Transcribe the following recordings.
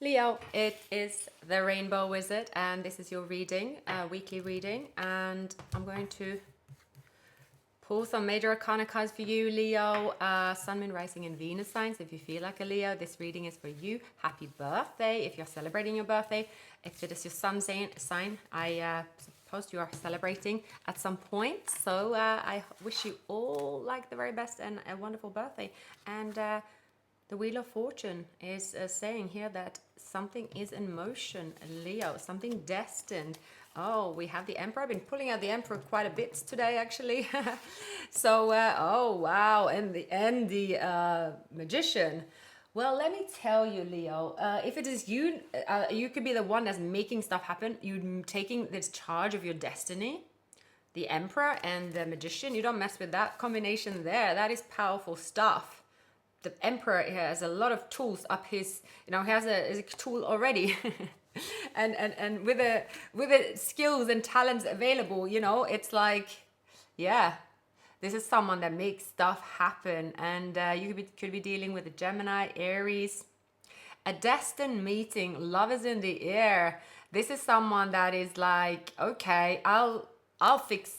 Leo, it is the Rainbow Wizard, and this is your reading, weekly reading. And I'm going to pull some major arcana cards for you, Leo. Sun, Moon, Rising, and Venus signs. If you feel like a Leo, this reading is for you. Happy birthday if you're celebrating your birthday. If it is your sun sign, I suppose you are celebrating at some point. So I wish you all like the very best and a wonderful birthday. And the Wheel of Fortune is saying here that something is in motion, Leo, something destined. Oh, we have the Emperor. I've been pulling out the Emperor quite a bit today, actually. So, oh, wow. And the Magician. Well, let me tell you, Leo, if it is you, you could be the one that's making stuff happen. You taking this charge of your destiny. The Emperor and the Magician. You don't mess with that combination there. That is powerful stuff. The Emperor has a lot of tools up his, he has a tool already. and with the skills and talents available, it's like, yeah, this is someone that makes stuff happen. And you could be dealing with a Gemini, Aries, a destined meeting, love is in the air. This is someone that is like, okay, I'll fix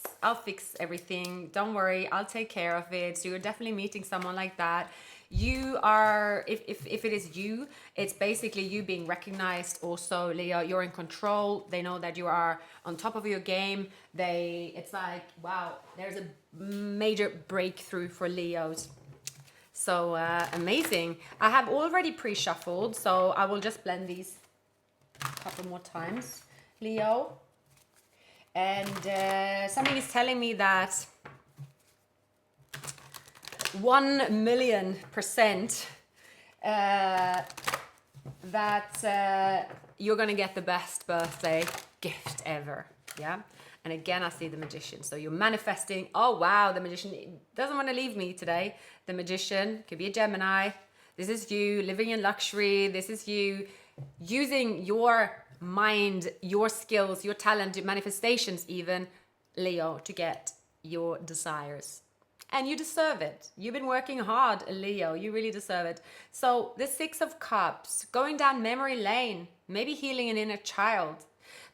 everything. Don't worry, I'll take care of it. So you're definitely meeting someone like that. You are, if it is you, it's basically you being recognized also, Leo. You're in control. They know that you are on top of your game. It's like, wow, there's a major breakthrough for Leos. So amazing. I have already pre-shuffled, so I will just blend these a couple more times, Leo. And something is telling me that 1,000,000% that you're gonna get the best birthday gift ever. Yeah. And again, I see the Magician. So you're manifesting. Oh wow, the Magician doesn't want to leave me today. The Magician could be a Gemini. This is you living in luxury. This is you using your mind, your skills, your talent, your manifestations even, Leo, to get your desires. And you deserve it. You've been working hard, Leo. You really deserve it. So the Six of Cups, going down memory lane, maybe healing an inner child.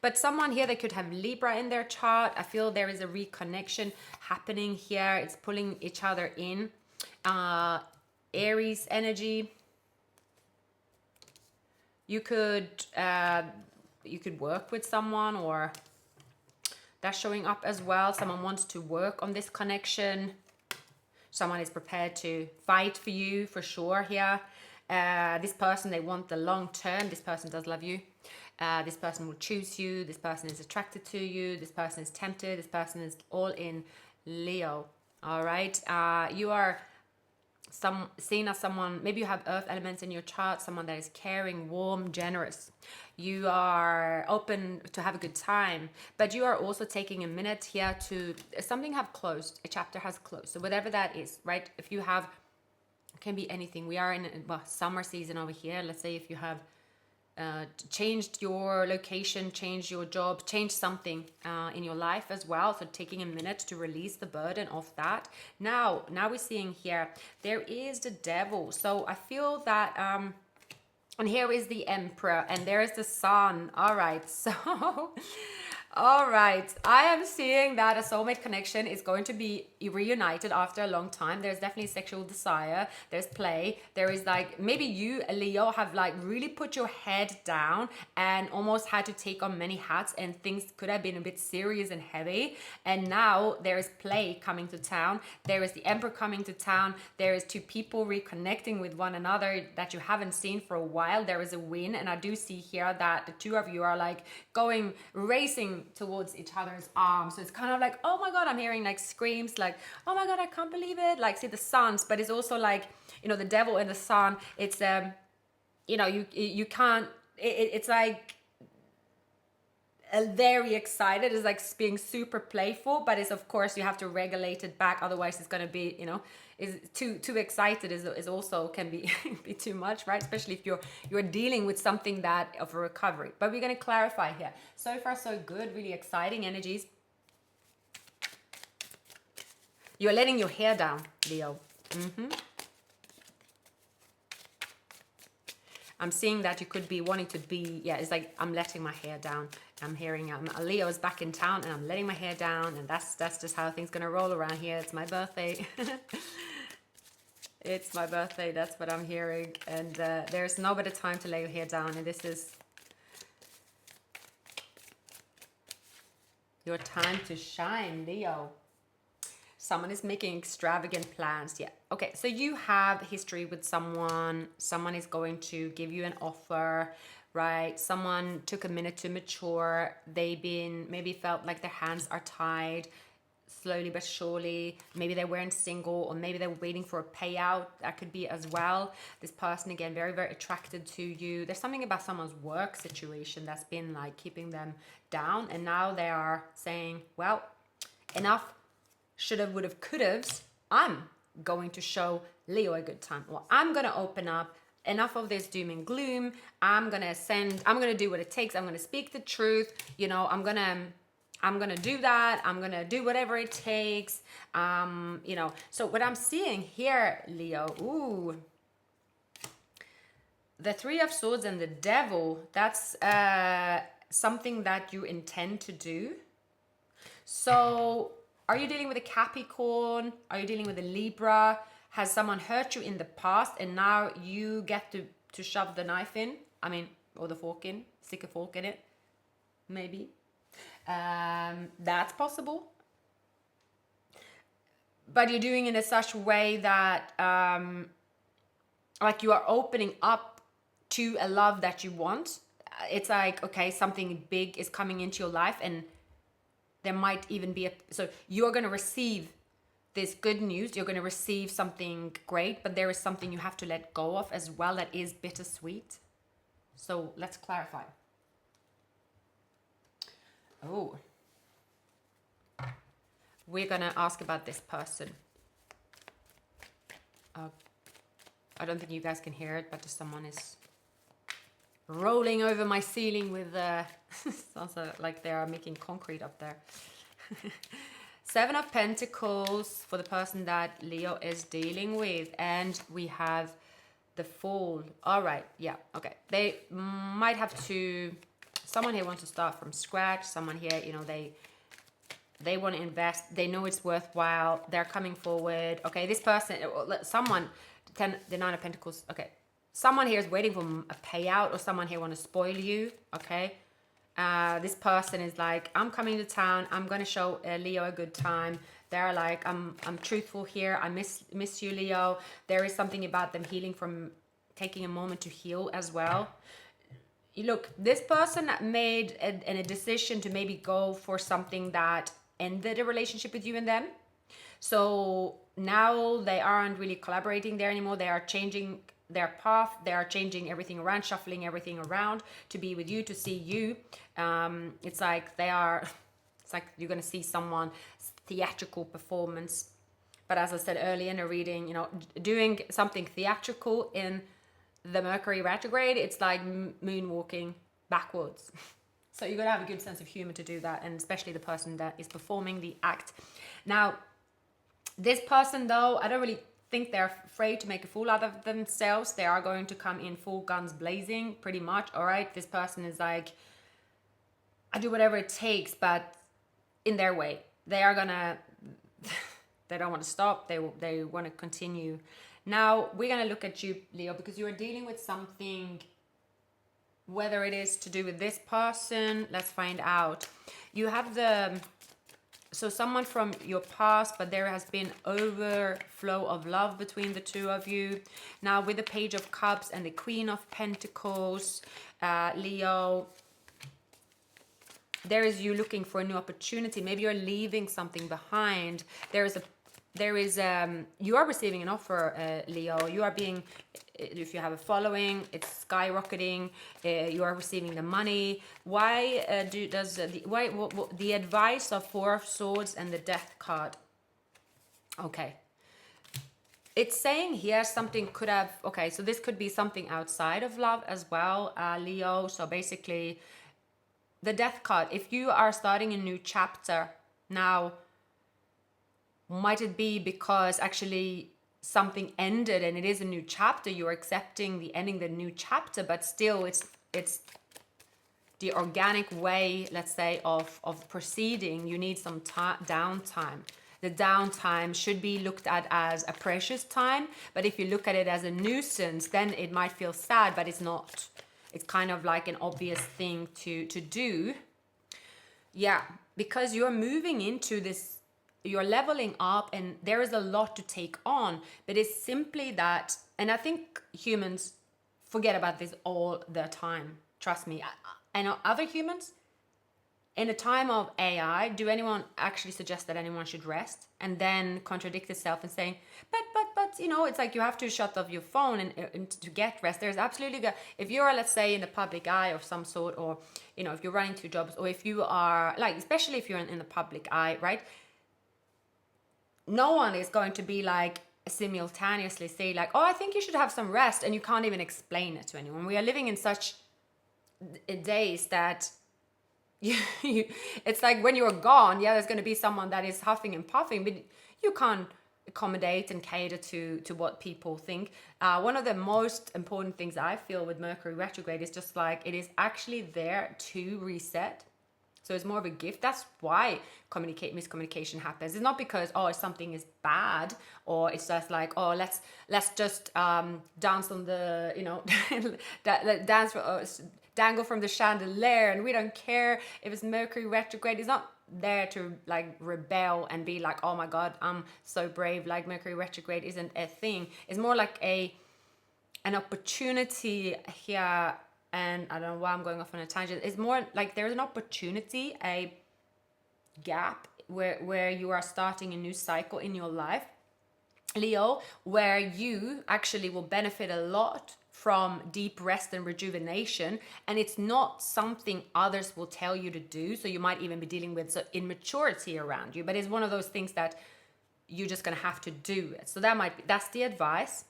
But someone here that could have Libra in their chart. I feel there is a reconnection happening here. It's pulling each other in. Aries energy. You could work with someone, or that's showing up as well. Someone wants to work on this connection. Someone is prepared to fight for you for sure here. This person, they want the long term. This person does love you. This person will choose you. This person is attracted to you. This person is tempted. This person is all in, Leo. All right. You are seen as someone, maybe you have earth elements in your chart, someone that is caring, warm, generous. You are open to have a good time, but you are also taking a minute here to, something have closed, a chapter has closed. So whatever that is, right? If you have, it can be anything. We are in summer season over here. Let's say if you have changed your location, changed your job, changed something in your life as well. So taking a minute to release the burden of that. Now we're seeing here, there is the Devil. So I feel that, and here is the Emperor, and there is the Sun. All right, so all right, I am seeing that a soulmate connection is going to be reunited after a long time. There's definitely sexual desire, there's play, there is like, maybe you, Leo, have like really put your head down and almost had to take on many hats, and things could have been a bit serious and heavy, and now there is play coming to town. There is the Emperor coming to town. There is two people reconnecting with one another that you haven't seen for a while. There is a win, and I do see here that the two of you are like racing towards each other's arms. So it's kind of like, oh my god, I'm hearing like screams like, oh my god, I can't believe it, like see the suns. But it's also like, the Devil and the Sun. It's you can't, it's like very excited. It's like being super playful, but it's, of course, you have to regulate it back, otherwise it's going to be, is too excited is also can be be too much, right? Especially if you're dealing with something that of a recovery. But we're going to clarify here. So far so good, really exciting energies. You're letting your hair down, Leo. I'm seeing that you could be wanting to be, yeah, it's like I'm letting my hair down. I'm hearing Leo is back in town and I'm letting my hair down, and that's just how things gonna roll around here. It's my birthday. It's my birthday, that's what I'm hearing. And there's no better time to lay your hair down, and this is your time to shine, Leo. Someone is making extravagant plans. Yeah. Okay. So you have history with someone. Someone is going to give you an offer, right? Someone took a minute to mature. They've been maybe felt like their hands are tied slowly but surely. Maybe they weren't single, or maybe they were waiting for a payout. That could be as well. This person, again, very, very attracted to you. There's something about someone's work situation that's been like keeping them down. And now they are saying, well, enough shoulda, woulda, coulda. I'm going to show Leo a good time. Or I'm going to open up. Enough of this doom and gloom. I'm going to do what it takes. I'm going to speak the truth. You know, I'm going to do that. I'm going to do whatever it takes. You know, so what I'm seeing here, Leo, ooh, the Three of Swords and the Devil, that's something that you intend to do. So are you dealing with a Capricorn? Are you dealing with a Libra? Has someone hurt you in the past and now you get to shove the knife in? I mean, or the fork in, stick a fork in it, maybe. That's possible. But you're doing it in such a way that like you are opening up to a love that you want. It's like, okay, something big is coming into your life, and there might even be so you're going to receive this good news. You're going to receive something great, but there is something you have to let go of as well that is bittersweet. So let's clarify. Oh, we're going to ask about this person. I don't think you guys can hear it, but just someone is rolling over my ceiling with sounds like they are making concrete up there. Seven of Pentacles for the person that Leo is dealing with, and we have the Fool. All right, yeah, okay. They might have to. Someone here wants to start from scratch. Someone here, you know, they want to invest. They know it's worthwhile. They're coming forward. Okay, this person, someone, the Nine of Pentacles. Okay, someone here is waiting for a payout, or someone here want to spoil you. Okay, this person is like, I'm coming to town. I'm gonna show Leo a good time. They're like, I'm truthful here. I miss you, Leo. There is something about them healing from taking a moment to heal as well. Look, this person made a decision to maybe go for something that ended a relationship with you and them. So now they aren't really collaborating there anymore. They are changing their path. They are changing everything around, shuffling everything around to be with you, to see you. It's like it's like you're going to see someone's theatrical performance. But as I said earlier in a reading, you know, doing something theatrical in the Mercury retrograde, it's like moonwalking backwards. So you're gonna have a good sense of humor to do that, and especially the person that is performing the act. Now, this person though, I don't really think they're afraid to make a fool out of themselves. They are going to come in full guns blazing, pretty much. All right, this person is like, I do whatever it takes, but in their way. They are gonna, they don't want to stop. They want to continue. Now, we're going to look at you, Leo, because you are dealing with something, whether it is to do with this person. Let's find out. You have so someone from your past, but there has been overflow of love between the two of you. Now, with the Page of Cups and the Queen of Pentacles, Leo, there is you looking for a new opportunity. Maybe you're leaving something behind. You are receiving an offer, Leo. You are being, if you have a following, it's skyrocketing. You are receiving the money. Why the advice of Four of Swords and the Death card? Okay, it's saying here something could have. Okay, so this could be something outside of love as well, Leo. So basically, the Death card. If you are starting a new chapter now. Might it be because actually something ended and it is a new chapter. You're accepting the ending, the new chapter, but still it's the organic way, let's say, of proceeding. You need some downtime. The downtime should be looked at as a precious time, but if you look at it as a nuisance, then it might feel sad, but it's not. It's kind of like an obvious thing to do. Yeah, because you're moving into this, you're leveling up, and there is a lot to take on, but it's simply that, and I think humans forget about this all the time. Trust me. I know other humans, in a time of AI, do anyone actually suggest that anyone should rest and then contradict itself and saying, but, you know, it's like you have to shut off your phone and to get rest. There's absolutely, if you're, let's say, in the public eye of some sort, or, you know, if you're running two jobs, or if you are, like, especially if you're in the public eye, right? No one is going to be like, simultaneously say like, oh, I think you should have some rest, and you can't even explain it to anyone. We are living in such days that it's like when you're gone, yeah, there's going to be someone that is huffing and puffing, but you can't accommodate and cater to what people think. One of the most important things I feel with Mercury retrograde is just like it is actually there to reset. So it's more of a gift. That's why miscommunication happens. It's not because, oh, something is bad, or it's just like, oh, let's just dance on the, you know, dance for, dangle from the chandelier, and we don't care if it's Mercury retrograde. It's not there to like rebel and be like, oh my God, I'm so brave. Like Mercury retrograde isn't a thing. It's more like an opportunity here. And I don't know why I'm going off on a tangent. It's more like there's an opportunity, a gap where you are starting a new cycle in your life, Leo, where you actually will benefit a lot from deep rest and rejuvenation. And it's not something others will tell you to do. So you might even be dealing with immaturity around you, but it's one of those things that you're just going to have to do it. So that's the advice.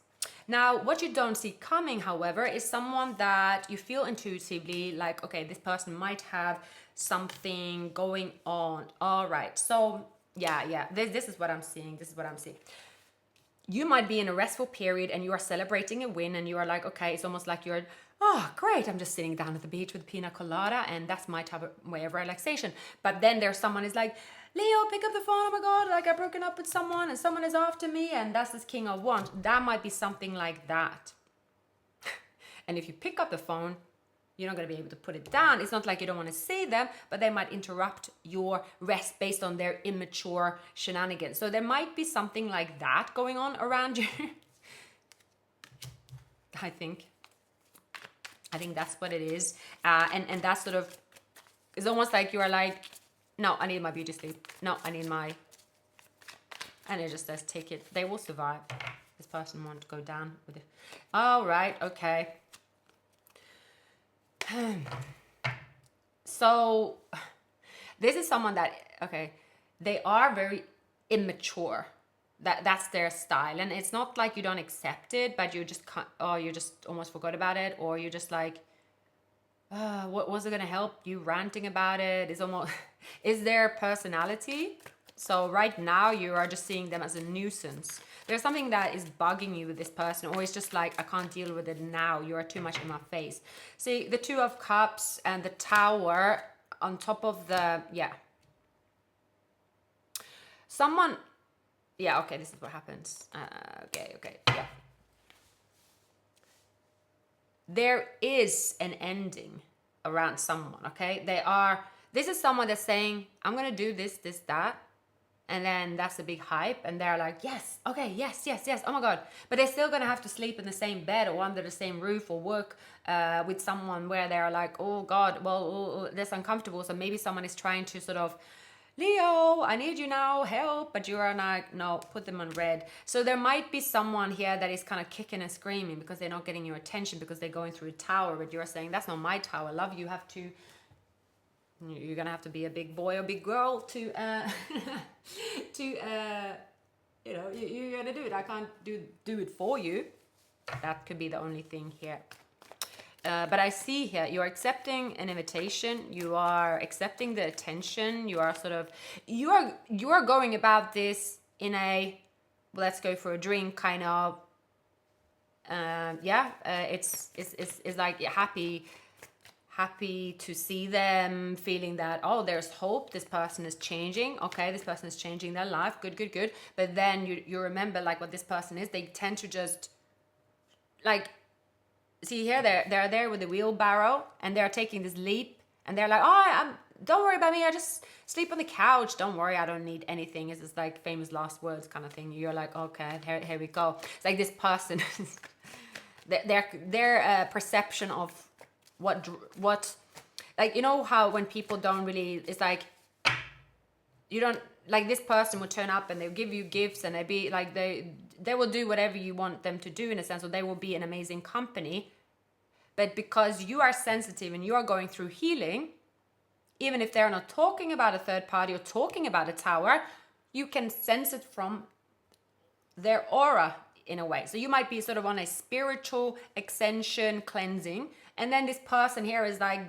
Now, what you don't see coming, however, is someone that you feel intuitively like, okay, this person might have something going on. All right. So yeah, this is what I'm seeing. You might be in a restful period and you are celebrating a win, and you are like, okay, it's almost like you're, oh, great, I'm just sitting down at the beach with pina colada, and that's my type of way of relaxation. But then there's someone is like, Leo, pick up the phone, oh my God, like I've broken up with someone and someone is after me, and that's this King of Wands. That might be something like that. And if you pick up the phone, you're not going to be able to put it down. It's not like you don't want to see them, but they might interrupt your rest based on their immature shenanigans. So there might be something like that going on around you. I think that's what it is. And that's sort of, it's almost like you are like, no, I need my beauty sleep. No, I need my, and it just says, take it. They will survive. This person won't go down with it. All right, okay. So this is someone that, okay, they are very immature. That's their style. And it's not like you don't accept it, but you just can't, or you just almost forgot about it, or you're just like, what was it going to help you ranting about it? Is almost is their personality. So right now you are just seeing them as a nuisance. There's something that is bugging you with this person, or it's just like, I can't deal with it now. You are too much in my face. See, the Two of Cups and the Tower on top of the, yeah. Someone, yeah, okay, this is what happens. Okay, yeah. There is an ending around someone, okay? This is someone that's saying, I'm going to do this, that. And then that's a big hype. And they're like, yes, okay, yes. Oh my God. But they're still going to have to sleep in the same bed or under the same roof, or work with someone where they're like, oh God, well, that's uncomfortable. So maybe someone is trying to sort of, Leo, I need you now, help. But you are like, no, put them on red. So there might be someone here that is kind of kicking and screaming because they're not getting your attention, because they're going through a tower. But you're saying, that's not my tower, love. You have to, you're gonna have to be a big boy or big girl to you know, you're gonna do it. I can't do it for you. That could be the only thing here. But I see here, you're accepting an invitation. You are accepting the attention. You are sort of, you are going about this in a let's go for a drink kind of. It's like happy to see them, feeling that, oh, there's hope, this person is changing, okay, this person is changing their life, good. But then you remember like what this person is, they tend to just like, see here, they're there with the wheelbarrow and they're taking this leap and they're like, oh, don't worry about me, I just sleep on the couch, don't worry, I don't need anything. It's this like famous last words kind of thing. You're like, okay, here we go. It's like this person their perception of what, like, you know how when people don't really, it's like, you don't, like, this person will turn up and they'll give you gifts and they be like, they will do whatever you want them to do in a sense, or they will be an amazing company. But because you are sensitive and you are going through healing, even if they're not talking about a third party or talking about a tower, you can sense it from their aura in a way. So you might be sort of on a spiritual ascension cleansing, and then this person here is like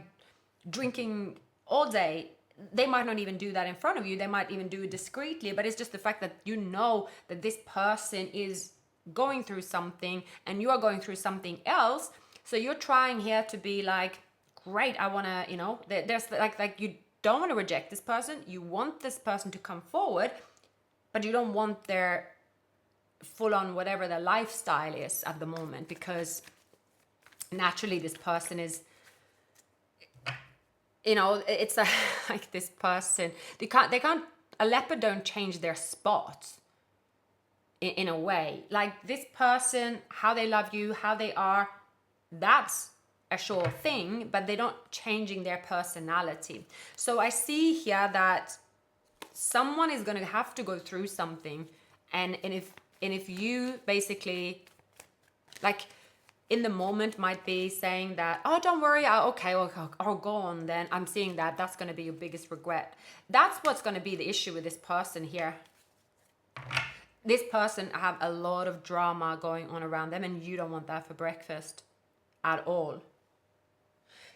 drinking all day. They might not even do that in front of you. They might even do it discreetly, but it's just the fact that you know that this person is going through something and you are going through something else. So you're trying here to be like, great, I want to, you know, there's like you don't want to reject this person. You want this person to come forward, but you don't want their full on whatever their lifestyle is at the moment, because naturally this person is, you know, it's like this person, they can't, a leopard don't change their spots in a way. Like this person, how they love you, how they are, that's a sure thing, but they don't changing their personality. So I see here that someone is going to have to go through something, and if you basically like in the moment might be saying that, oh, don't worry, I'll go on, then I'm seeing that that's going to be your biggest regret. That's what's going to be the issue with this person here. This person have a lot of drama going on around them, and you don't want that for breakfast at all.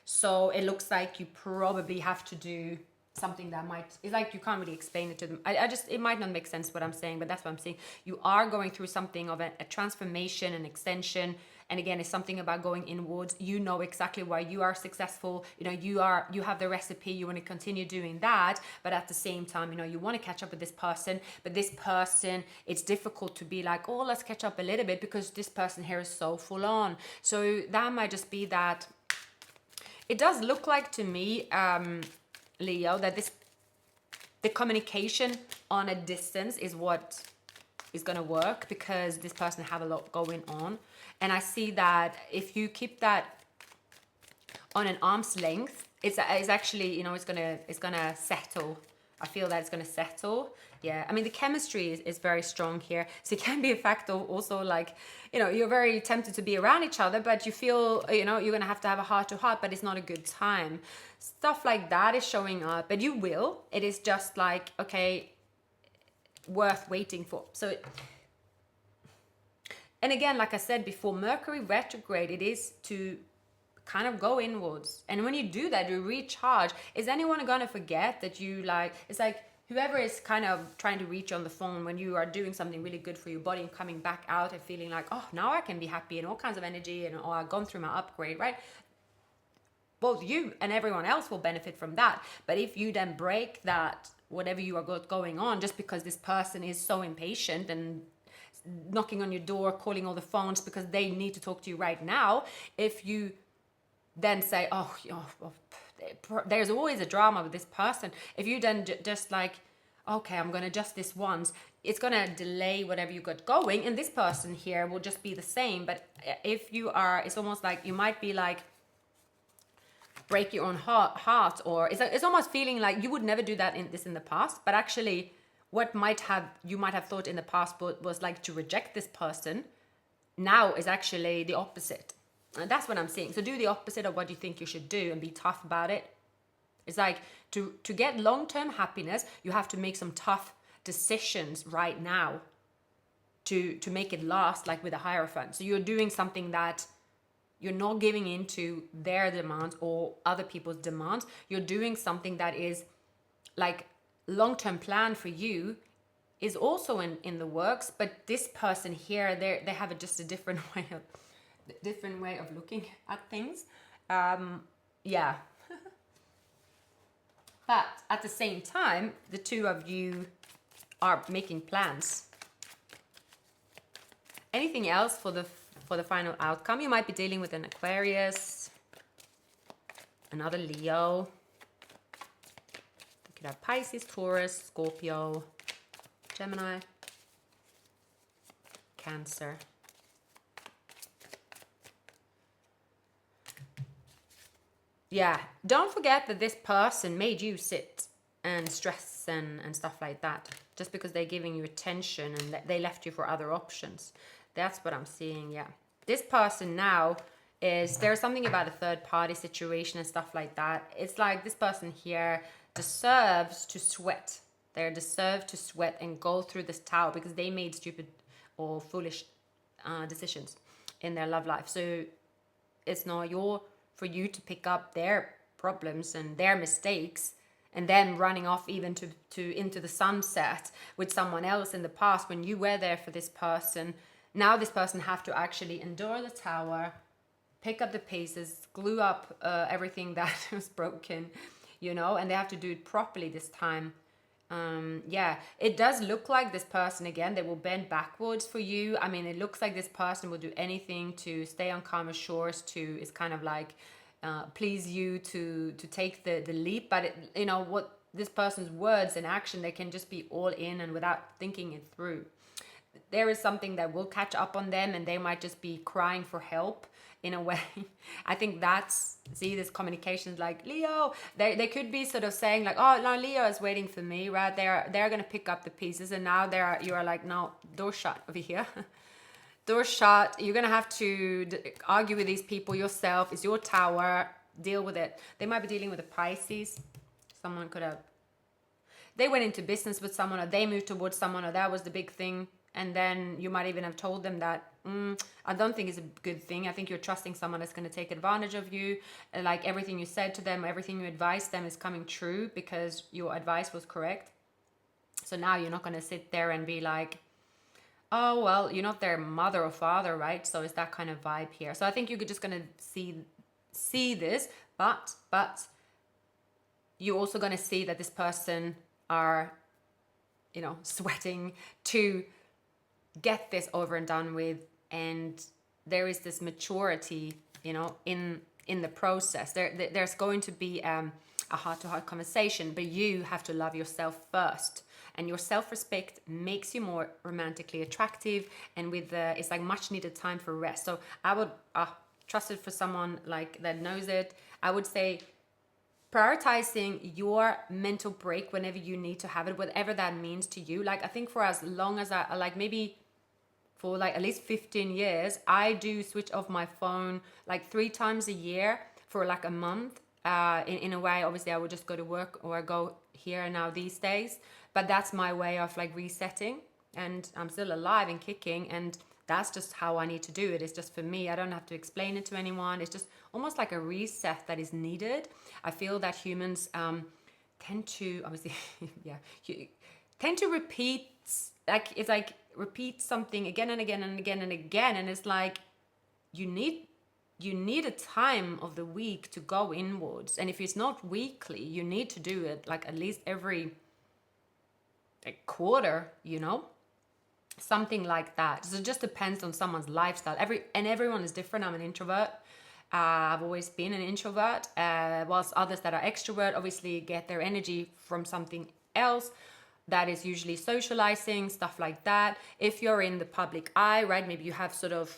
So it looks like you probably have to do something that might, it's like you can't really explain it to them. I just, it might not make sense what I'm saying, but that's what I'm saying. You are going through something of a transformation, an extension. And again, it's something about going inwards. You know exactly why you are successful. You know, you have the recipe, you want to continue doing that. But at the same time, you know, you want to catch up with this person, but this person, it's difficult to be like, oh, let's catch up a little bit because this person here is so full on. So that might just be that. It does look like to me, Leo, that the communication on a distance is what is going to work, because this person have a lot going on. And I see that if you keep that on an arm's length, it's actually, you know, it's gonna settle. I feel that it's gonna settle. Yeah, I mean, the chemistry is very strong here. So it can be a fact of also like, you know, you're very tempted to be around each other, but you feel, you know, you're going to have a heart to heart, but it's not a good time. Stuff like that is showing up, but you will. It is just like, okay, worth waiting for. So, and again, like I said before, Mercury retrograde, it is to kind of go inwards. And when you do that, you recharge. Is anyone going to forget that you like, it's like, whoever is kind of trying to reach on the phone when you are doing something really good for your body and coming back out and feeling like, oh, now I can be happy and all kinds of energy, and oh, I've gone through my upgrade, right? Both you and everyone else will benefit from that. But if you then break that, whatever you are going on, just because this person is so impatient and knocking on your door, calling all the phones because they need to talk to you right now, if you then say, oh, you know, there's always a drama with this person. If you then just like, okay, I'm going to adjust this once, it's going to delay whatever you got going. And this person here will just be the same. But if you are, it's almost like you might be like, break your own heart, or it's almost feeling like you would never do that in the past. But actually, what you might have thought in the past was like to reject this person, now is actually the opposite. And that's what I'm seeing. So do the opposite of what you think you should do and be tough about it. It's like to get long-term happiness, you have to make some tough decisions right now to make it last, like with a Hierophant. So you're doing something that you're not giving into their demands or other people's demands. You're doing something that is like long-term plan for you is also in the works, but this person here, they have just a different way of looking at things. Yeah. But at the same time, the two of you are making plans. Anything else for the final outcome? You might be dealing with an Aquarius, another Leo. You could have Pisces, Taurus, Scorpio, Gemini, Cancer. Yeah, don't forget that this person made you sit and stress and stuff like that, just because they're giving you attention and they left you for other options. That's what I'm seeing, yeah. This person now there's something about a third party situation and stuff like that. It's like this person here deserves to sweat. They deserve to sweat and go through this tower because they made stupid or foolish decisions in their love life. So it's not for you to pick up their problems and their mistakes and then running off even to into the sunset with someone else in the past when you were there for this person. Now this person have to actually endure the tower, pick up the pieces, glue up everything that was broken, and they have to do it properly this time. Yeah, it does look like this person, again, they will bend backwards for you. I mean, it looks like this person will do anything to stay on calmer shores, it's kind of like please you to take the leap. But what this person's words and action, they can just be all in and without thinking it through. There is something that will catch up on them and they might just be crying for help in a way. I think this communication is like, Leo, they could be sort of saying like, oh, no, Leo is waiting for me, right? They're going to pick up the pieces, and now you are like, no, door shut over here. Door shut. You're going to have to argue with these people yourself. It's your tower. Deal with it. They might be dealing with a Pisces. Someone they went into business with someone, or they moved towards someone, or that was the big thing. And then you might even have told them that, I don't think it's a good thing. I think you're trusting someone that's going to take advantage of you. Like everything you said to them, everything you advised them is coming true because your advice was correct. So now you're not going to sit there and be like, oh, well, you're not their mother or father, right? So it's that kind of vibe here. So I think you're just going to see this, but you're also going to see that this person are, sweating to get this over and done with, and there is this maturity in the process. There's going to be a heart-to-heart conversation, but you have to love yourself first, and your self-respect makes you more romantically attractive, and it's like much needed time for rest. So I would trust it for someone like that knows it. I would say prioritizing your mental break whenever you need to have it, whatever that means to you. Like I think for as long as I like, maybe for like at least 15 years, I do switch off my phone like 3 times a year for like a month. In a way, obviously I would just go to work or go here and now these days, but that's my way of like resetting, and I'm still alive and kicking, and that's just how I need to do it. It's just for me. I don't have to explain it to anyone. It's just almost like a reset that is needed. I feel that humans tend to, obviously, tend to repeat, repeat something again and again and again and again. And it's like, you need a time of the week to go inwards. And if it's not weekly, you need to do it like at least every quarter, something like that. So it just depends on someone's lifestyle. Everyone is different. I'm an introvert. I've always been an introvert, whilst others that are extrovert obviously get their energy from something else. That is usually socializing, stuff like that. If you're in the public eye, right, maybe you have sort of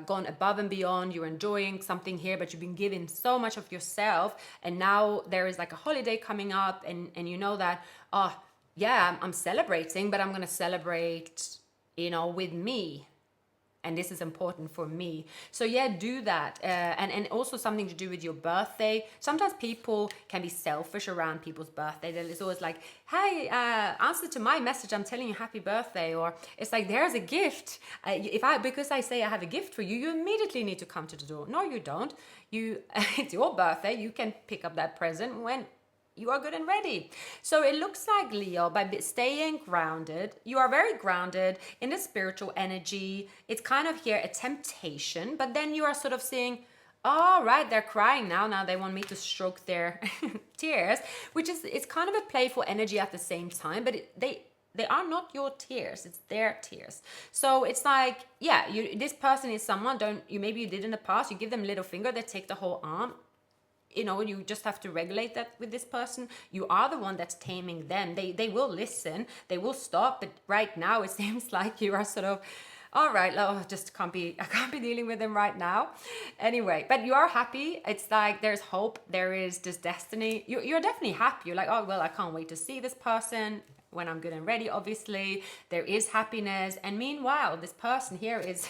gone above and beyond, you're enjoying something here, but you've been giving so much of yourself, and now there is like a holiday coming up, and you know that, I'm celebrating, but I'm going to celebrate, with me. And this is important for me. So do that. And also something to do with your birthday. Sometimes people can be selfish around people's birthday. It's always like, hey, answer to my message, I'm telling you happy birthday. Or it's like, there's a gift. Because I say I have a gift for you, you immediately need to come to the door. No, you don't. It's your birthday. You can pick up that present you are good and ready. So it looks like, Leo, by staying grounded, you are very grounded in the spiritual energy. It's kind of here a temptation, but then you are sort of seeing, all right, they're crying now. Now they want me to stroke their tears, which is, it's kind of a playful energy at the same time, but they are not your tears, it's their tears. So it's like, yeah, this person is someone, maybe you did in the past, you give them little finger, they take the whole arm. You just have to regulate that with this person. You are the one that's taming them. They will listen, they will stop, but right now it seems like you are sort of, all right, I can't be dealing with them right now. Anyway, but you are happy. It's like there's hope, there is this destiny. You're definitely happy. You're like, oh well, I can't wait to see this person when I'm good and ready. Obviously there is happiness, and meanwhile this person here is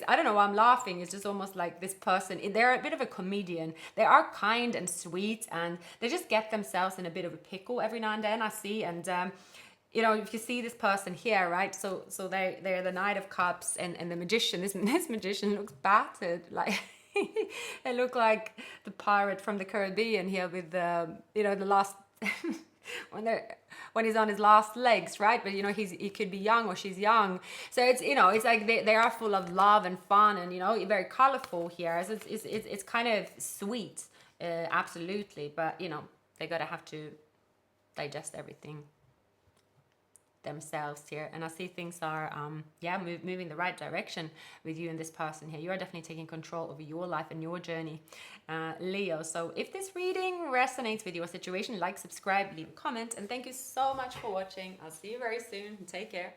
I don't know why I'm laughing. It's just almost like this person, they're a bit of a comedian. They are kind and sweet, and they just get themselves in a bit of a pickle every now and then, I see. And if you see this person here, right? So they're the Knight of Cups and the Magician. This magician looks battered, like they look like the pirate from the Caribbean here with the last when he's on his last legs, right? But he could be young, or she's young. So it's like they are full of love and fun, and very colorful here. So it's kind of sweet, absolutely. But they gotta have to digest everything themselves here. And I see things are moving the right direction with you and this person here. You are definitely taking control over your life and your journey, Leo. So if this reading resonates with your situation, like, subscribe, leave a comment, and thank you so much for watching. I'll see you very soon. Take care.